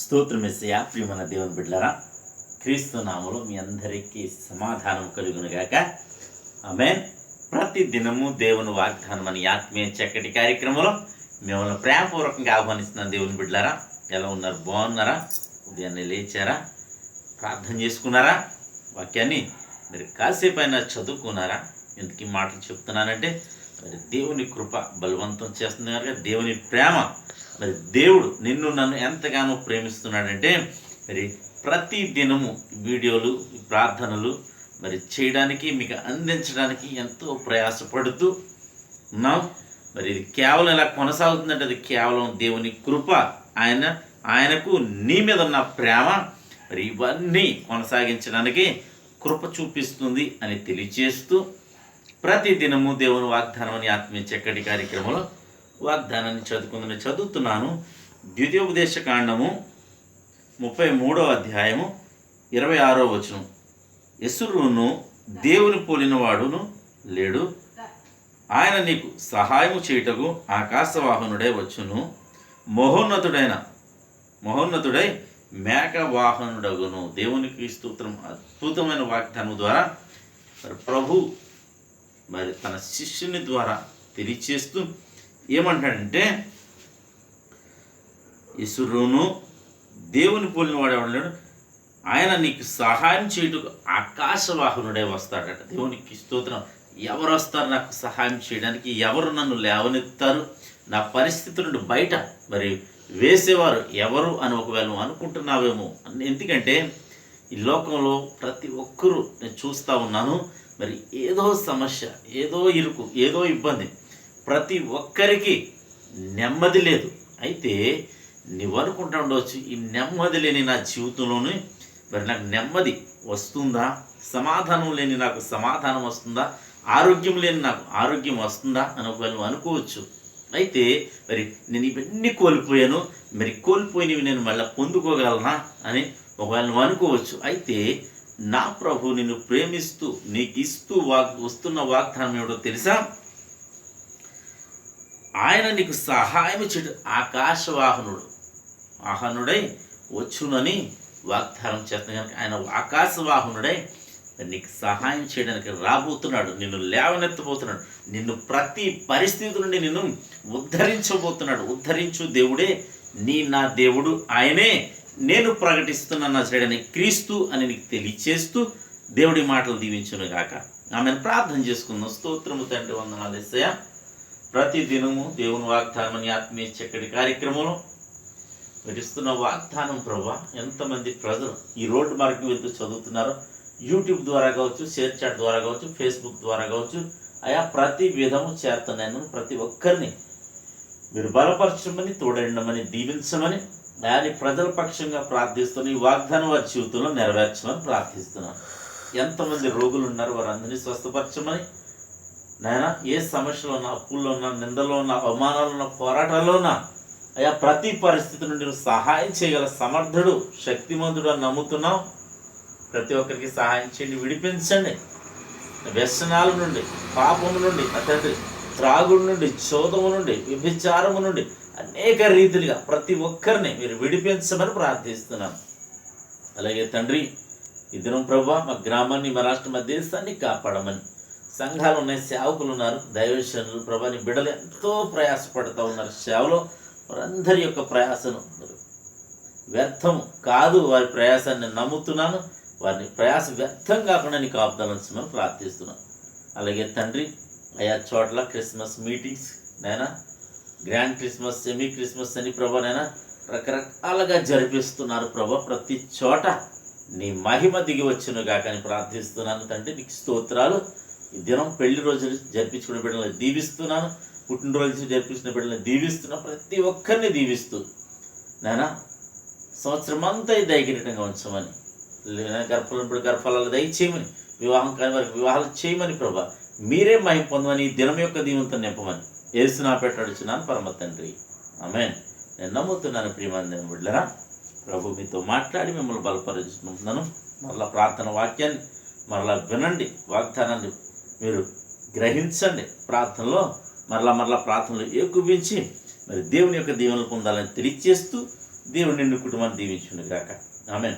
స్తోత్రమెస్సయ ప్రియమైన దేవుని బిడ్డలారా, క్రీస్తు నామములో మీ అందరికీ సమాధానం కలుగునుగాక. ఆమేన్. ప్రతి దినము దేవుని వాగ్దానం అని ఆత్మీయ చక్కటి కార్యక్రమంలో మిమ్మల్ని ప్రేమపూర్వకంగా ఆహ్వానిస్తున్న దేవుని బిడ్డలారా, ఎలా ఉన్నారు? బాగున్నారా? ఉదయాన్నే లేచారా? ప్రార్థన చేసుకున్నారా? వాక్యాన్ని మీరు కాసేపు అయినా చదువుకున్నారా? ఎందుకు ఈ మాటలు చెప్తున్నానంటే, మరి దేవుని కృప బలవంతం చేస్తుంది కనుక, దేవుని ప్రేమ, మరి దేవుడు నిన్ను నన్ను ఎంతగానో ప్రేమిస్తున్నాడంటే, మరి ప్రతి దినము వీడియోలు ప్రార్థనలు మరి చేయడానికి మీకు అందించడానికి ఎంతో ప్రయాసపడుతూ ఉన్నాం. మరి ఇది కేవలం ఇలా కొనసాగుతుందంటే అది కేవలం దేవుని కృప, ఆయనకు నీ మీద ఉన్న ప్రేమ, మరి ఇవన్నీ కొనసాగించడానికి కృప చూపిస్తుంది అని తెలియజేస్తూ, ప్రతి దినము దేవుని వాగ్దానం అని ఆత్మీయ చక్కటి కార్యక్రమంలో వాగ్దానాన్ని చదువుతున్నాను. ద్వితీయోపదేశ కాండము 33వ అధ్యాయము 26వ వచనం. యెషురూను దేవుని పోలిన వాడును లేడు, ఆయన నీకు సహాయము చేయుటకు ఆకాశవాహనుడే వచ్చును, మహోన్నతుడై మేఘవాహనుడగును. దేవునికి స్తోత్రం. అద్భుతమైన వాగ్దానం ద్వారా మరి ప్రభు మరి తన శిష్యుని ద్వారా తెలియచేస్తూ ఏమంటాడంటే, యెషురూను దేవుని పోలిన వాడు ఎవడలేడు, ఆయన నీకు సహాయం చేయుటకు ఆకాశవాహనుడే వస్తాడట. దేవునికి స్తోత్రం. ఎవరు వస్తారు నాకు సహాయం చేయడానికి? ఎవరు నన్ను లేవనెత్తారు? నా పరిస్థితి నుండి బయట మరి వేసేవారు ఎవరు అని ఒకవేళ నువ్వు అనుకుంటున్నావేమో. ఎందుకంటే ఈ లోకంలో ప్రతి ఒక్కరూ నేను చూస్తూ ఉన్నాను, మరి ఏదో సమస్య, ఏదో ఇరుకు, ఏదో ఇబ్బంది, ప్రతి ఒక్కరికి నెమ్మది లేదు. అయితే నువ్వు అనుకుంటా ఉండవచ్చు, ఈ నెమ్మది లేని నా జీవితంలోనే మరి నాకు నెమ్మది వస్తుందా? సమాధానం లేని నాకు సమాధానం వస్తుందా? ఆరోగ్యం లేని నాకు ఆరోగ్యం వస్తుందా అని ఒకవేళ నువ్వు అనుకోవచ్చు. అయితే మరి నేను ఇవన్నీ కోల్పోయాను, మరి కోల్పోయినవి నేను మళ్ళీ పొందుకోగలనా అని ఒకవేళ నువ్వు అనుకోవచ్చు. అయితే నా ప్రభు నిన్ను ప్రేమిస్తూ నీకు ఇస్తూ వస్తున్న వాగ్దానం ఏమిటో తెలుసా? ఆయన నీకు సహాయం చేయడు ఆకాశవాహనుడై వచ్చునని వాగ్దానం చేస్తున్న కనుక ఆయన ఆకాశవాహనుడై నీకు సహాయం చేయడానికి రాబోతున్నాడు. నిన్ను లేవనెత్తబోతున్నాడు. నిన్ను ప్రతి పరిస్థితి నుండి నిన్ను ఉద్ధరించబోతున్నాడు. ఉద్ధరించు దేవుడే నా దేవుడు, ఆయనే నేను ప్రకటిస్తున్న నా చేయడని క్రీస్తు అని నీకు తెలియచేస్తూ దేవుడి మాటలు దీవించును గాక. ఆమెను ప్రార్థన చేసుకుందాం. స్తోత్రము తండ్రి, వందనాలు యేసయ్యా. ప్రతి దినము దేవుని వాగ్దానం అని ఆత్మీయ చక్కటి కార్యక్రమంలో విడుస్తున్న వాగ్దానం ప్రభా, ఎంతమంది ప్రజలు ఈ రోడ్డు మార్గం వెళ్తూ చదువుతున్నారో, యూట్యూబ్ ద్వారా కావచ్చు, షేర్ చాట్ ద్వారా కావచ్చు, ఫేస్బుక్ ద్వారా కావచ్చు, ప్రతి విధము చేస్తున్నాను. ప్రతి ఒక్కరిని మీరు బలపరచమని, తోడైండమని, దీవించమని ఆయన ప్రజల పక్షంగా ప్రార్థిస్తున్న ఈ వాగ్దానం వారి జీవితంలో నెరవేర్చమని ప్రార్థిస్తున్నాను. ఎంతమంది రోగులు ఉన్నారు వారందరినీ స్వస్థపరచమని నాయన, ఏ సమస్యలో ఉన్నా, అప్పుల్లో ఉన్నా, నిందలో ఉన్న, అవమానాలు ఉన్న, పోరాటాల్లో ఉన్నా ప్రతి పరిస్థితి నుండి సహాయం చేయగల సమర్థుడు, శక్తిమంతుడు అని నమ్ముతున్నాం. ప్రతి ఒక్కరికి సహాయం చేయండి, విడిపించండి. వ్యసనాల నుండి, పాపము నుండి, తండ్రి త్రాగుడు నుండి, చోదము నుండి, వ్యభిచారము నుండి అనేక రీతిలుగా ప్రతి ఒక్కరిని మీరు విడిపించమని ప్రార్థిస్తున్నాం. అలాగే తండ్రి, ఈ దినం ప్రభా మా గ్రామాన్ని, మా రాష్ట్రం, మా దేశాన్ని కాపాడమని. సంఘాలు ఉన్నాయి, సేవకులు ఉన్నారు, దైవజనులు ప్రభా, నీ బిడ్డలు ఎంతో ప్రయాసపడుతూ ఉన్నారు సేవలో. వారందరి యొక్క ప్రయాసను వ్యర్థం కాదు, వారి ప్రయాసాన్ని నమ్ముతున్నాను. వారిని ప్రయాస వ్యర్థం కాకుండా నీకు కాపుదలించమని ప్రార్థిస్తున్నాను. అలాగే తండ్రి, చోట్ల క్రిస్మస్ మీటింగ్స్ నైనా, గ్రాండ్ క్రిస్మస్, సెమీ క్రిస్మస్ అని ప్రభా నైనా రకరకాలుగా జరిపిస్తున్నారు ప్రభా. ప్రతి చోట నీ మహిమ దిగి వచ్చును గాక అని ప్రార్థిస్తున్నాను తండ్రి. నీకు స్తోత్రాలు. ఈ దినం పెళ్లి రోజులు జరిపించుకునే బిడ్డలను దీవిస్తున్నాను, పుట్టినరోజు జరిపించిన బిడ్డలను దీవిస్తున్నా. ప్రతి ఒక్కరిని దీవిస్తూ నాయనా సంవత్సరం అంతా దయకిరీటంగా ఉంచమని, గర్భాలు దయచేయమని, వివాహం కాని వారికి వివాహాలు చేయమని ప్రభా మీరే మహిమ పొందమని, ఈ దినం యొక్క దీవంతో నింపమని యేసు నా పేట అడుగుచున్నాను పరమ తండ్రి. ఆమేన్. నేను నమ్ముతున్నాను ప్రియమైన బిడ్డలారా, ప్రభు మీతో మాట్లాడి మిమ్మల్ని బలపరుచుకుంటున్నాను. మరలా ప్రార్థన వాక్యాన్ని మరలా వినండి, వాగ్దానాన్ని మీరు గ్రహించండి. ప్రార్థనలో మరలా ప్రార్థనలు ఏకూపించి మరి దేవుని యొక్క దీవెనలు పొందాలని తెలియజేస్తూ దేవుడు నిన్ను కుటుంబాన్ని దీవించును గాక. ఆమేన్.